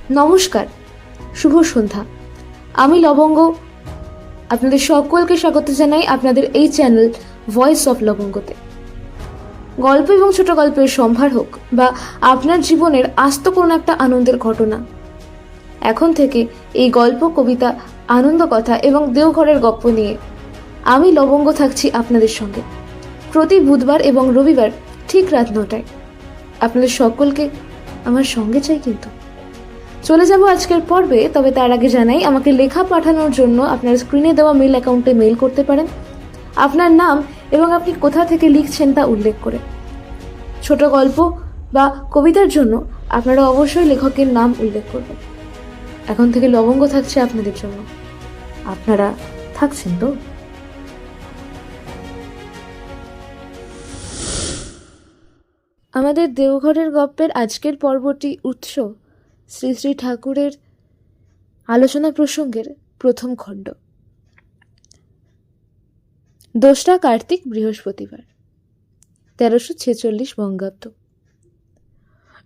নমস্কার, শুভ সন্ধ্যা। আমি লবঙ্গ, আপনাদের সকলকে স্বাগত জানাই আপনাদের এই চ্যানেল ভয়েস অফ লবঙ্গতে। গল্প এবং ছোট গল্পের সম্ভার হোক বা আপনার জীবনের আস্ত কোনো একটা আনন্দের ঘটনা, এখন থেকে এই গল্প, কবিতা, আনন্দ কথা এবং দেওঘরের গপ্প নিয়ে আমি লবঙ্গ থাকছি আপনাদের সঙ্গে প্রতি বুধবার এবং রবিবার ঠিক রাত 9টায়। আপনাদের সকলকে আমার সঙ্গে চাই। কিন্তু চলে যাব আজকের পর্বে, তবে তার আগে জানাই আমাকে লেখা পাঠানোর জন্য আপনার স্ক্রিনে দেওয়া মেল অ্যাকাউন্টে মেল করতে পারেন, আপনার নাম এবং আপনি কোথা থেকে লিখছেন তা উল্লেখ করে। ছোট গল্প বা কবিতার জন্য আপনারা অবশ্যই লেখকের নাম উল্লেখ করবেন। এখন থেকে লবঙ্গ থাকছে আপনাদের জন্য। আপনারা থাকছেন তো? আমাদের দেওঘরের গপ্পের আজকের পর্বটি উৎস শ্রী শ্রী ঠাকুরের আলোচনা প্রসঙ্গের প্রথম খণ্ড। 2রা কার্তিক, বৃহস্পতিবার, 1346 বঙ্গাব্দ।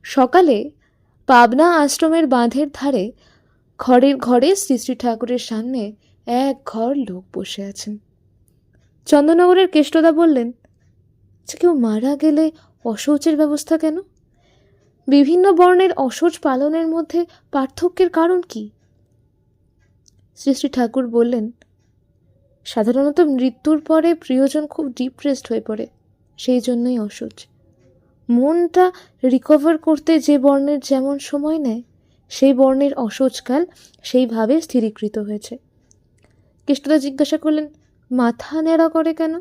সকালে পাবনা আশ্রমের বাঁধের ধারে খড়ের ঘরে শ্রী শ্রী ঠাকুরের সামনে এক ঘর লোক বসে আছেন। চন্দননগরের কেষ্টদা বললেন, কেউ মারা গেলে অশৌচের ব্যবস্থা কেন? বিভিন্ন বর্ণের অশৌচ পালনের মধ্যে পার্থক্যের কারণ কি? শ্রী শ্রী ঠাকুর বললেন, সাধারণত মৃত্যুর পরে প্রিয়জন খুব ডিপ্রেসড হয়ে পড়ে, সেই জন্যই অশৌচ। মনটা রিকভার করতে যে বর্ণের যেমন সময় নেয়, সেই বর্ণের অশৌচকাল সেইভাবে স্থিরীকৃত হয়েছে। কেষ্টদা জিজ্ঞাসা করলেন, মাথা ন্যাড়া করে কেন?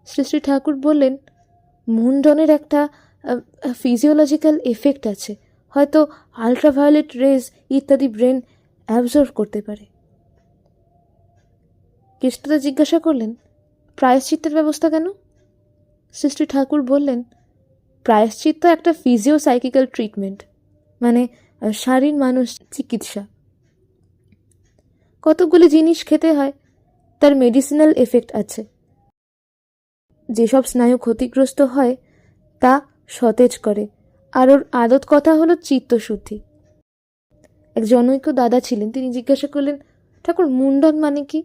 শ্রী শ্রী ঠাকুর বললেন, মুন্ডনের একটা ফিজিওলজিক্যাল এফেক্ট আছে, হয়তো আলট্রাভায়োলেট রেজ ইত্যাদি ব্রেন অ্যাবজর্ভ করতে পারে। কেষ্টদা জিজ্ঞাসা করলেন, প্রায়শ্চিত্তের ব্যবস্থা কেন? শ্রী শ্রী ঠাকুর বললেন, প্রায়শ্চিত্ত একটা ফিজিওসাইকিক্যাল ট্রিটমেন্ট, মানে শারীর মানুষ চিকিৎসা। কতগুলি জিনিস খেতে হয়, তার মেডিসিনাল এফেক্ট আছে। যেসব স্নায়ু ক্ষতিগ্রস্ত হয় তা সতেজ করে, আর ওর আদত কথা হলো চিত্তশুদ্ধি। এক জনৈক দাদা ছিলেন, তিনি জিজ্ঞাসা করলেন, ঠাকুর মুন্ডন মানে কি?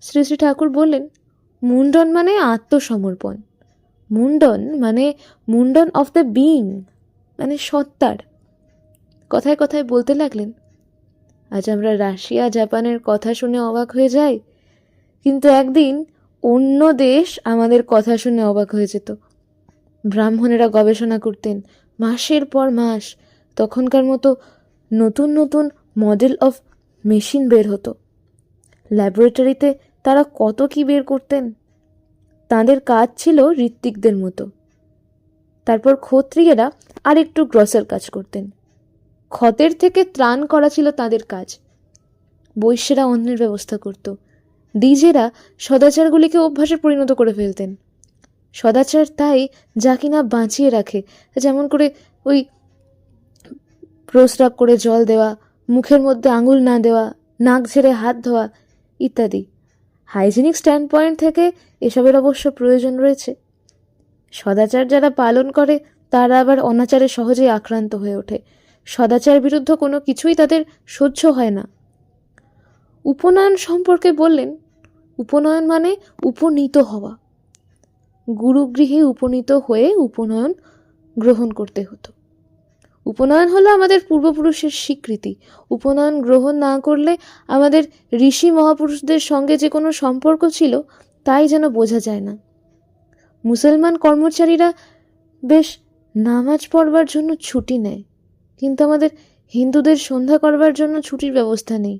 শ্রী শ্রী ঠাকুর বললেন, মুন্ডন মানে আত্মসমর্পণ। মুন্ডন মানে মুন্ডন অফ দ্য বিইং, মানে সত্তার। কথায় কথায় বলতে লাগলেন, আজ আমরা রাশিয়া জাপানের কথা শুনে অবাক হয়ে যাই, কিন্তু একদিন অন্য দেশ আমাদের কথা শুনে অবাক হয়ে যেত। ব্রাহ্মণেরা গবেষণা করতেন মাসের পর মাস, তখনকার মতো নতুন নতুন মডেল অফ মেশিন বের হতো। ল্যাবরেটরিতে তারা কত কি বের করতেন। তাদের কাজ ছিল ঋত্বিকদের মতো। তারপর ক্ষত্রিয়েরা আর একটু গ্রসের কাজ করতেন। ক্ষতের থেকে ত্রাণ করা ছিল তাদের কাজ। বৈশ্যেরা অন্নের ব্যবস্থা করত। দ্বিজেরা সদাচারগুলিকে অভ্যাসে পরিণত করে ফেলতেন। সদাচার তাই যা কিনা বাঁচিয়ে রাখে, যেমন করে ওই প্রস্রাব করে জল দেওয়া, মুখের মধ্যে আঙুল না দেওয়া, নাক ঝেড়ে হাত ধোয়া ইত্যাদি। হাইজিনিক স্ট্যান্ড পয়েন্ট থেকে এসবের অবশ্য প্রয়োজন রয়েছে। সদাচার যারা পালন করে তারা আবার অনাচারে সহজেই আক্রান্ত হয়ে ওঠে। সদাচার বিরুদ্ধ কোনো কিছুই তাদের সহ্য হয় না। উপনয়ন সম্পর্কে বললেন, উপনয়ন মানে উপনীত হওয়া। গুরুগৃহে উপনীত হয়ে উপনয়ন গ্রহণ করতে হতো। উপনয়ন হলো আমাদের পূর্বপুরুষের স্বীকৃতি। উপনয়ন গ্রহণ না করলে আমাদের ঋষি মহাপুরুষদের সঙ্গে যে কোনো সম্পর্ক ছিল তাই যেন বোঝা যায় না। মুসলমান কর্মচারীরা বেশ নামাজ পড়বার জন্য ছুটি নেয়, কিন্তু আমাদের হিন্দুদের সন্ধ্যা করবার জন্য ছুটির ব্যবস্থা নেই।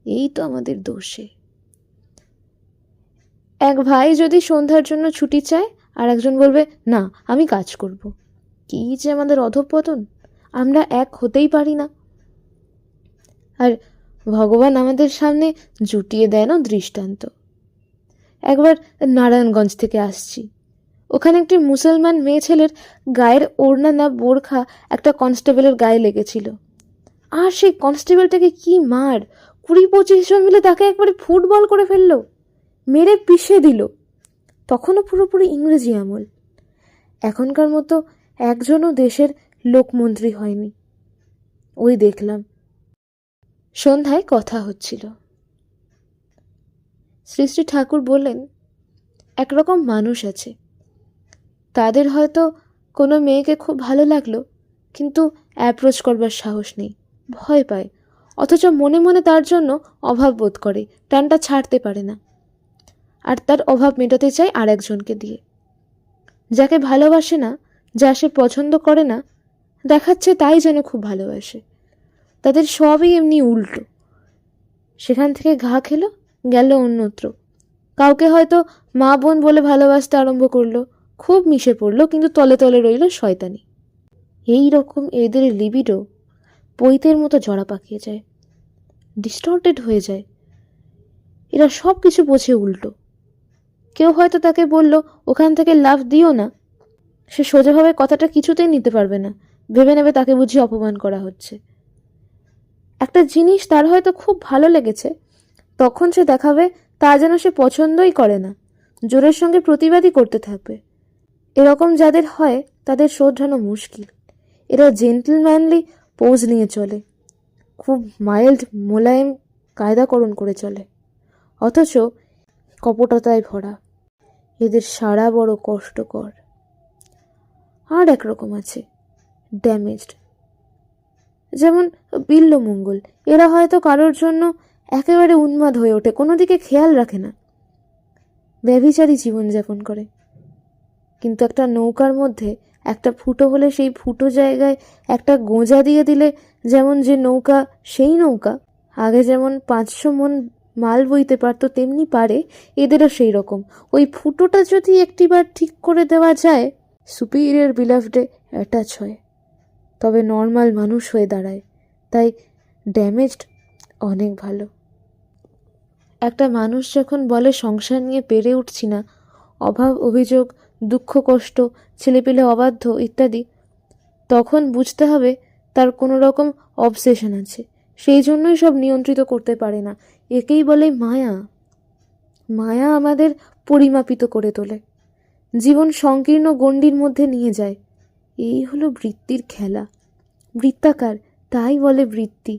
এই তো আমাদের দোষে। এক ভাই যদি সন্ধ্যার জন্য ছুটি চায়, আর একজন বলবে না আমি কাজ করব। কি যে আমাদের অধঃপতন! আমরা এক হতেই পারি না। আর ভগবান আমাদের সামনে জুটিয়ে দেন দৃষ্টান্ত। একবার নারায়ণগঞ্জ থেকে আসছি, ওখানে একটি মুসলমান মেয়ে ছেলের গায়ের ওড়না না বোরখা একটা কনস্টেবলের গায়ে লেগেছিল। আর সেই কনস্টেবলটাকে কি মার! 20-25 জন মিলে তাকে একবারে ফুটবল করে ফেললো, মেরে পিষে দিল। তখনও পুরোপুরি ইংরেজি আমল। এখনকার মতো একজনও দেশের লোকমন্ত্রী হয়নি। ওই দেখলাম। সন্ধ্যায় কথা হচ্ছিল। শ্রী শ্রী ঠাকুর বললেন, একরকম মানুষ আছে, তাদের হয়তো কোনো মেয়েকে খুব ভালো লাগলো, কিন্তু অ্যাপ্রোচ করবার সাহস নেই, ভয় পায়, অথচ মনে মনে তার জন্য অভাব বোধ করে, টানটা ছাড়তে পারে না, আর তার অভাব মেটাতে চায় আর একজনকে দিয়ে। যাকে ভালোবাসে না, যা সে পছন্দ করে না, দেখাচ্ছে তাই যেন খুব ভালোবাসে। তাদের সবই এমনি উল্টো। সেখান থেকে ঘা খেলো, গেল অন্যত্র। কাউকে হয়তো মা বোন বলে ভালোবাসতে আরম্ভ করলো, খুব মিশে পড়লো, কিন্তু তলে তলে রইল শয়তানি। এই রকম এদের লিবিডো পৈতের মতো জড়া পাকিয়ে যায়, ডিস্টর্টেড হয়ে যায়। এরা সব কিছু বোঝে উল্টো। কেউ হয়তো তাকে বলল, ওখান থেকে লাফ দিও না, সে সোজাভাবে কথাটা কিছুতেই নিতে পারবে না, ভেবে নেবে তাকে বুঝি অপমান করা হচ্ছে। একটা জিনিস তার হয়তো খুব ভালো লেগেছে, তখন সে দেখাবে তা যেন সে পছন্দই করে না, জোরের সঙ্গে প্রতিবাদই করতে থাকবে। এরকম যাদের হয় তাদের শোধরানো মুশকিল। এরা জেন্টলম্যানলি পোজ নিয়ে চলে, খুব মাইল্ড মোলায়েম কায়দাকরণ করে চলে, অথচ কপটতায় ভরা। এদের সারা বড় কষ্টকর। আর একরকম আছে, ড্যামেজড, যেমন বিল্লমঙ্গল। এরা হয়তো কারোর জন্য একেবারে উন্মাদ হয়ে ওঠে, কোনো দিকে খেয়াল রাখে না, ব্যভিচারী জীবনযাপন করে। কিন্তু একটা নৌকার মধ্যে একটা ফুটো হলে সেই ফুটো জায়গায় একটা গোঁজা দিয়ে দিলে যেমন যে নৌকা সেই নৌকা, আগে যেমন 500 মন মাল বইতে পারতো তেমনি পারে, এদেরও সেই রকম। ওই ফুটোটা যদি একটিবার ঠিক করে দেওয়া যায়, সুপিরিয়র বিলাভডে অ্যাটাচ হয়, তবে নর্মাল মানুষ হয়ে দাঁড়ায়। তাই ড্যামেজড অনেক ভালো। একটা মানুষ যখন বলে সংসার নিয়ে পেরে উঠছি না, অভাব অভিযোগ, দুঃখ কষ্ট, ছেলেপেলে অবাধ্য ইত্যাদি, তখন বুঝতে হবে তার কোনো রকম অবসেশন আছে, সেই জন্যই সব নিয়ন্ত্রিত করতে পারে না। একেই বলে মায়া। মায়া আমাদের পরিমাপিত করে তোলে, জীবন সংকীর্ণ গণ্ডির মধ্যে নিয়ে যায়। এই হলো বৃত্তির খেলা, বৃত্তাকার, তাই বলে বৃত্তি।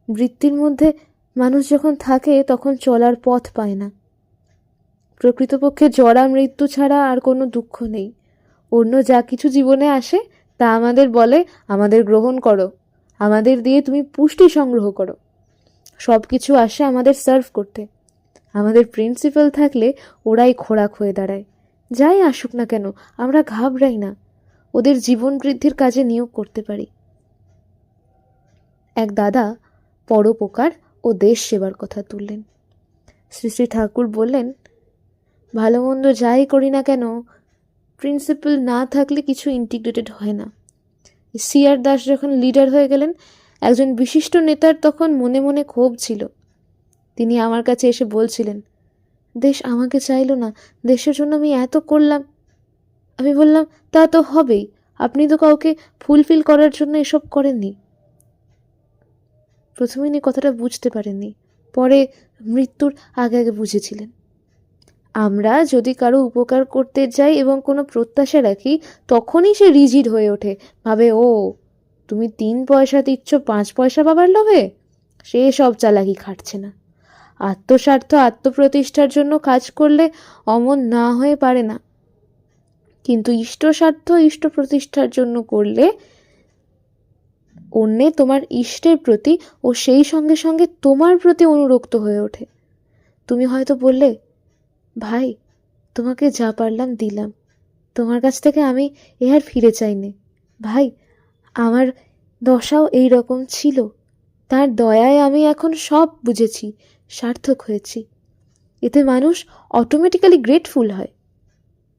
বৃত্তির মধ্যে মানুষ যখন থাকে তখন চলার পথ পায় না। প্রকৃতপক্ষে জরা মৃত্যু ছাড়া আর কোনো দুঃখ নেই। অন্য যা কিছু জীবনে আসে তা আমাদের বলে, আমাদের গ্রহণ করো, আমাদের দিয়ে তুমি পুষ্টি সংগ্রহ করো। সব কিছু আসে আমাদের সার্ভ করতে। আমাদের প্রিন্সিপাল থাকলে ওরাই খোরাক হয়ে দাঁড়ায়। যাই আসুক না কেন, আমরা ঘাবড়াই না, ওদের জীবন বৃদ্ধির কাজে নিয়োগ করতে পারি। এক দাদা পরোপকার ও দেশ সেবার কথা তুললেন। শ্রী শ্রী ঠাকুর বললেন, ভালো মন্দ যাই করি না কেন, প্রিন্সিপাল না থাকলে কিছু ইন্টিগ্রেটেড হয় না। সিআর দাস যখন লিডার হয়ে গেলেন, একজন বিশিষ্ট নেতার তখন মনে মনে ক্ষোভ ছিল। তিনি আমার কাছে এসে বলছিলেন, দেশ আমাকে চাইলো না, দেশের জন্য আমি এত করলাম। আমি বললাম, তা তো হবেই, আপনি তো কাউকে ফুলফিল করার জন্য এসব করেননি। প্রথমে উনি কথাটা বুঝতে পারেননি, পরে মৃত্যুর আগে আগে বুঝেছিলেন। আমরা যদি কারো উপকার করতে যাই এবং কোনো প্রত্যাশা রাখি, তখনই সে রিজিড হয়ে ওঠে, ভাবে ও তুমি 3 পয়সা দিচ্ছ 5 পয়সা পাবার লোভে। সে সব চালাকি খাটছে না। আত্মস্বার্থ আত্মপ্রতিষ্ঠার জন্য কাজ করলে অমন না হয়ে পারে না, কিন্তু ইষ্ট স্বার্থ ইষ্ট প্রতিষ্ঠার জন্য করলে অন্যে তোমার ইষ্টের প্রতি ও সেই সঙ্গে সঙ্গে তোমার প্রতি অনুরক্ত হয়ে ওঠে। তুমি হয়তো বললে, ভাই তোমাকে যা পারলাম দিলাম, তোমার কাছ থেকে আমি এ আর ফিরে চাইনি। ভাই আমার দশাও এই রকম ছিল, তার দয়ায় আমি এখন সব বুঝেছি, সার্থক হয়েছি। এতে মানুষ অটোমেটিক্যালি গ্রেটফুল হয়।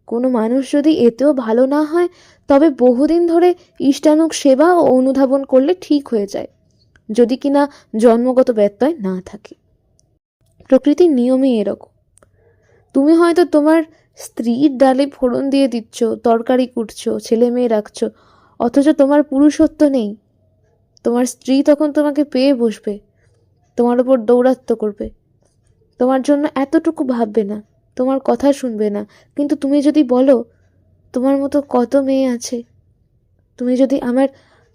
কোনো মানুষ যদি এতেও ভালো না হয়, তবে বহুদিন ধরে ইষ্টানুগ সেবা ও অনুধাবন করলে ঠিক হয়ে যায়, যদি কিনা জন্মগত ব্যত্যয় না থাকে। প্রকৃতির নিয়মই এরকম। তুমি হয়তো তোমার স্ত্রীর ডালে ফোড়ন দিয়ে দিচ্ছ, তরকারি কুটছো, ছেলে মেয়ে রাখছো, অথচ তোমার পুরুষত্ব নেই। তোমার স্ত্রী তখন তোমাকে পেয়ে বসবে, তোমার ওপর দৌরাত্ম্য করবে, তোমার জন্য এতটুকু ভাববে না, তোমার কথা শুনবে না। কিন্তু তুমি যদি বলো, তোমার মতো কত মেয়ে আছে, তুমি যদি আমার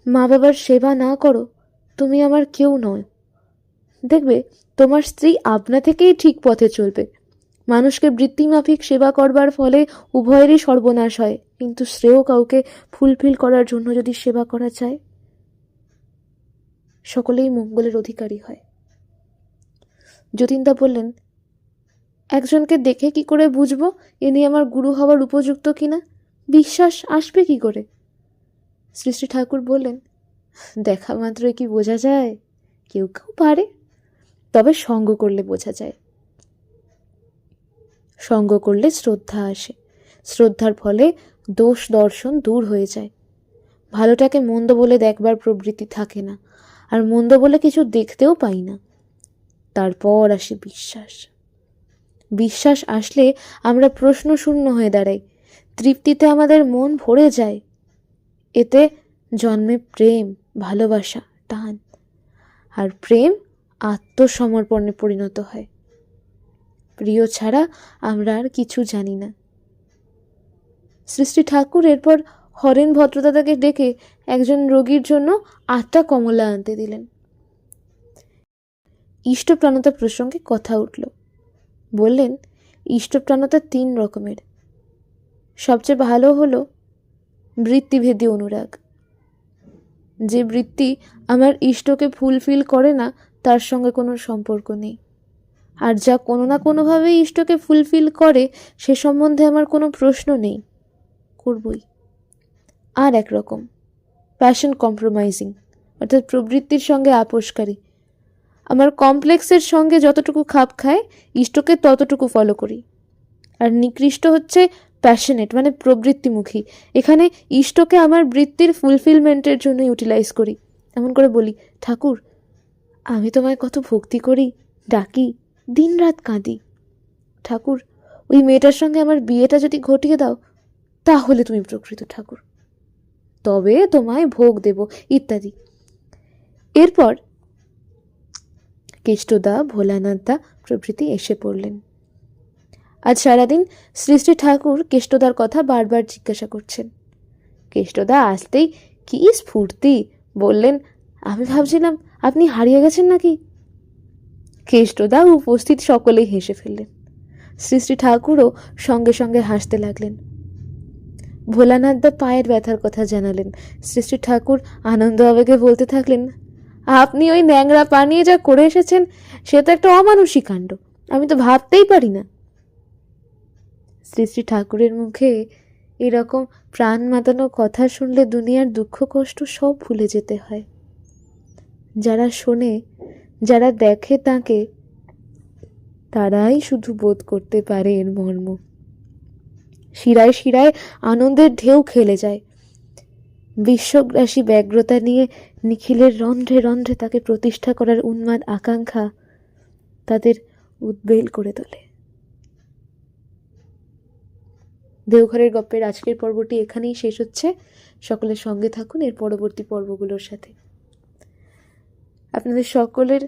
মা বাবার সেবা না করো, তুমি আমার কেউ নয়। দেখবে তোমার স্ত্রী আপনা থেকেই ঠিক পথে চলবে। মানুষকে বৃত্তিমাফিক সেবা করবার ফলে উভয়েরই সর্বনাশ হয়, কিন্তু শ্রেয় কাউকে ফুলফিল করার জন্য যদি সেবা করা যায়, সকলেই মঙ্গলের অধিকারী হয়। যতীনদা বললেন, একজনকে দেখে কি করে বুঝবো ইনি আমার গুরু হওয়ার উপযুক্ত কিনা? বিশ্বাস আসবে কি করে? শ্রী শ্রী ঠাকুর বললেন, দেখা মাত্রই কি বোঝা যায়? কেউ কেউ পারে, তবে সঙ্গ করলে বোঝা যায়। সঙ্গ করলে শ্রদ্ধা আসে, শ্রদ্ধার ফলে দোষ দর্শন দূর হয়ে যায়। ভালোটাকে মন্দ বলে দেখবার প্রবৃত্তি থাকে না, আর মন্দ বলে কিছু দেখতেও পাই না। তারপর আসে বিশ্বাস। বিশ্বাস আসলে আমরা প্রশ্ন শূন্য হয়ে দাঁড়াই, তৃপ্তিতে আমাদের মন ভরে যায়। এতে জন্মে প্রেম, ভালোবাসা, টান, আর প্রেম আত্মসমর্পণে পরিণত হয়। প্রিয় ছাড়া আমরা আর কিছু জানি না। শ্রী শ্রী ঠাকুর এরপর হরেন ভদ্রদাদাকে ডেকে একজন রোগীর জন্য 8টা কমলা আনতে দিলেন। ইষ্টপ্রাণতা প্রসঙ্গে কথা উঠল। বললেন, ইষ্টপ্রাণতা 3 রকমের। সবচেয়ে ভালো হলো বৃত্তিভেদী অনুরাগ। যে বৃত্তি আমার ইষ্টকে ফুলফিল করে না, তার সঙ্গে কোনো সম্পর্ক নেই। আর যা কোনো না কোনোভাবে ইষ্টকে ফুলফিল করে, সে সম্বন্ধে আমার কোনো প্রশ্ন নেই, করবই। আর এক রকম প্যাশন কম্প্রোমাইজিং, অর্থাৎ প্রবৃত্তির সঙ্গে আপোষকারী। আমার কমপ্লেক্সের সঙ্গে যতটুকু খাপ খায়, ইষ্টকে ততটুকু ফলো করি। আর নিকৃষ্ট হচ্ছে প্যাশনেট, মানে প্রবৃত্তিমুখী। এখানে ইষ্টকে আমার বৃত্তির ফুলফিলমেন্টের জন্য ইউটিলাইজ করি। এমন করে বলি, ঠাকুর আমি তোমায় কত ভক্তি করি, ডাকি, দিন রাত কাঁদি। ঠাকুর ওই মেয়েটার সঙ্গে আমার বিয়েটা যদি ঘটিয়ে দাও, তাহলে তুমি প্রকৃত ঠাকুর, তবে তোমায় ভোগ দেব, ইত্যাদি। এরপর কেষ্টদা, ভোলানাথদা প্রভৃতি এসে পড়লেন। আজ সারাদিন শ্রী শ্রী ঠাকুর কেষ্টদার কথা বারবার জিজ্ঞাসা করছেন। কেষ্টদা আসতেই কি স্ফূর্তি! বললেন, আমি ভাবছিলাম আপনি হারিয়ে গেছেন নাকি। কেষ্টদা উপস্থিত সকলেই হেসে ফেললেন। শ্রী শ্রী ঠাকুরও সঙ্গে সঙ্গে হাসতে লাগলেন। ভোলানাথদা পায়ের ব্যথার কথা জানালেন। শ্রী শ্রী ঠাকুর আনন্দ আবেগে বলতে থাকলেন, আপনি ওই ন্যাংরা পা নিয়ে যা করে এসেছেন, সে তো একটা অমানুষী কাণ্ড, আমি তো ভাবতেই পারি না। শ্রী শ্রী ঠাকুরের মুখে এরকম প্রাণ মাতানো কথা শুনলে দুনিয়ার দুঃখ কষ্ট সব ভুলে যেতে হয়। যারা শোনে, যারা দেখে তাকে, তারাই শুধু বোধ করতে পারে এর মর্ম। শিরায় শিরায় আনন্দের ঢেউ খেলে যায়। বিশ্বগ্রাসী ব্যগ্রতা নিয়ে নিখিলের রন্ধ্রে রন্ধ্রে তাকে প্রতিষ্ঠা করার উন্মাদ আকাঙ্ক্ষা তাদের উদ্বেল করে তোলে। দেওঘরের গপ্পের আজকের পর্বটি এখানেই শেষ হচ্ছে। সকলের সঙ্গে থাকুন এর পরবর্তী পর্বগুলোর সাথে। আপনাদের সকলের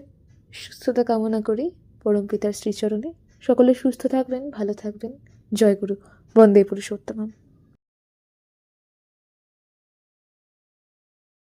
সুস্থতা কামনা করি পরমপিতার শ্রীচরণে। সকলে সুস্থ থাকবেন, ভালো থাকবেন। জয় গুরু, বন্দে পুরুষোত্তমম।